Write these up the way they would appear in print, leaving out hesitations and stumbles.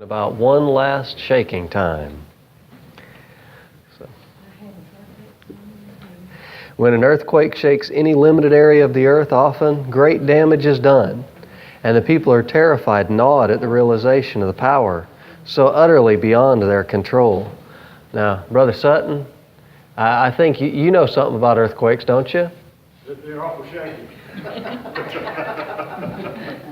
About one last shaking time. So, when an earthquake shakes any limited area of the earth, often great damage is done, and the people are terrified and awed at the realization of the power so utterly beyond their control. Now, Brother Sutton, I think you know something about earthquakes, don't you? They're awful shaky.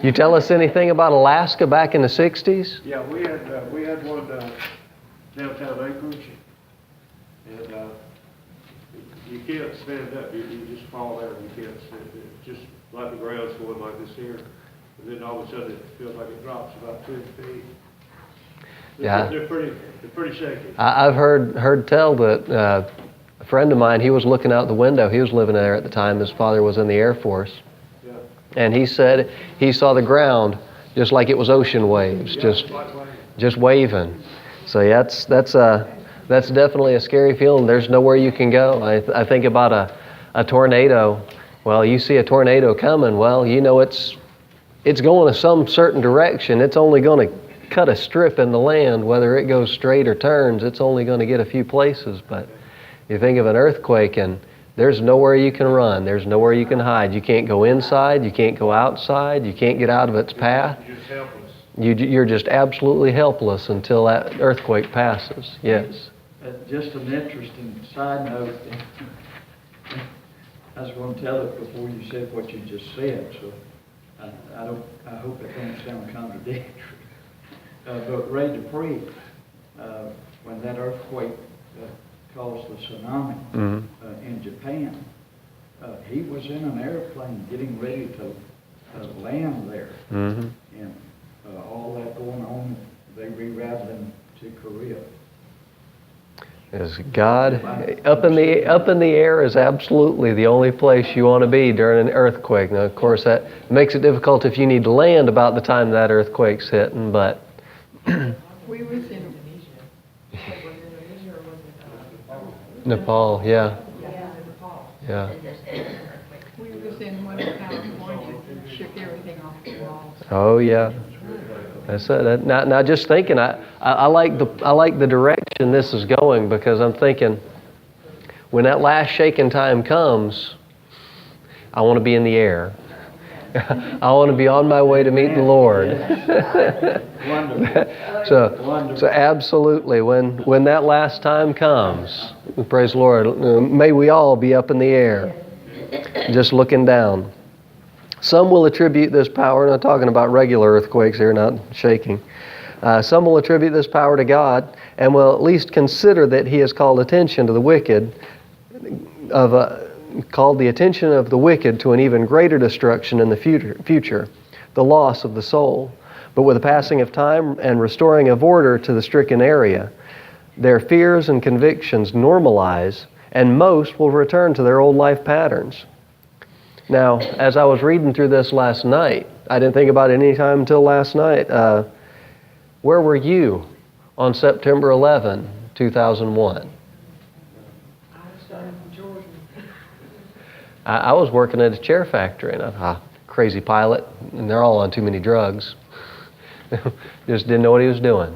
You tell us anything about Alaska back in the 60s? Yeah, we had one downtown Anchorage, and you can't stand up. You just fall there and you can't stand it. Just like the ground's going like this here, and then all of a sudden it feels like it drops about 2 feet. Yeah, they're pretty shaky. I've heard tell that a friend of mine, he was looking out the window. He was living there at the time. His father was in the Air Force. Yeah. And he said he saw the ground just like it was ocean waves, just waving. So yeah, that's definitely a scary feeling. There's nowhere you can go. I think about a tornado. Well, you see a tornado coming. Well, you know it's going to some certain direction. It's only going to cut a strip in the land. Whether it goes straight or turns, it's only going to get a few places. But you think of an earthquake and there's nowhere you can run. There's nowhere you can hide. You can't go inside. You can't go outside. You can't get out of its path. You're just helpless. You're just absolutely helpless until that earthquake passes. Yes. Just an interesting side note. I was going to tell it before you said what you just said, so I hope it don't sound contradictory. But Ray Dupree, when that earthquake caused the tsunami in Japan, he was in an airplane getting ready to land there. Mm-hmm. And all that going on, they rerouted him to Korea. Is God up in the air is absolutely the only place you want to be during an earthquake. Now, of course, that makes it difficult if you need to land about the time that earthquake's hitting, but We was in Nepal, yeah. Yeah. we was in one of California and shook everything off the walls. Oh yeah. That's it. Now just thinking, I like the direction this is going, because I'm thinking when that last shaking time comes, I want to be in the air. I want to be on my way to meet the Lord. So absolutely, when that last time comes, praise the Lord, may we all be up in the air, just looking down. Some will attribute this power, not talking about regular earthquakes here, not shaking. Some will attribute this power to God, and will at least consider that He has called attention to the wicked, called the attention of the wicked to an even greater destruction in the future, the loss of the soul. But with the passing of time and restoring of order to the stricken area, their fears and convictions normalize, and most will return to their old life patterns. Now, as I was reading through this last night, I didn't think about it any time until last night. Where were you on September 11, 2001? I was working at a chair factory, and a crazy pilot, and they're all on too many drugs. Just didn't know what he was doing.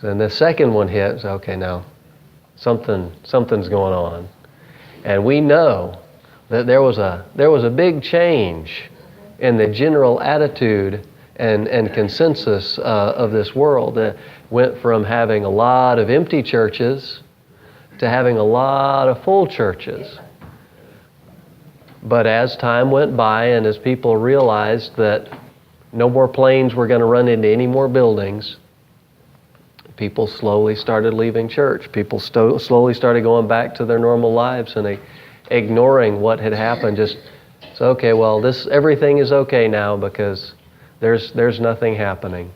And the second one hit, so okay, now something's going on. And we know that there was a big change in the general attitude and consensus of this world. It went from having a lot of empty churches to having a lot of full churches. But as time went by and as people realized that no more planes were going to run into any more buildings, people slowly started leaving church. People slowly started going back to their normal lives and ignoring what had happened. Just, so okay, well, everything is okay now because there's nothing happening.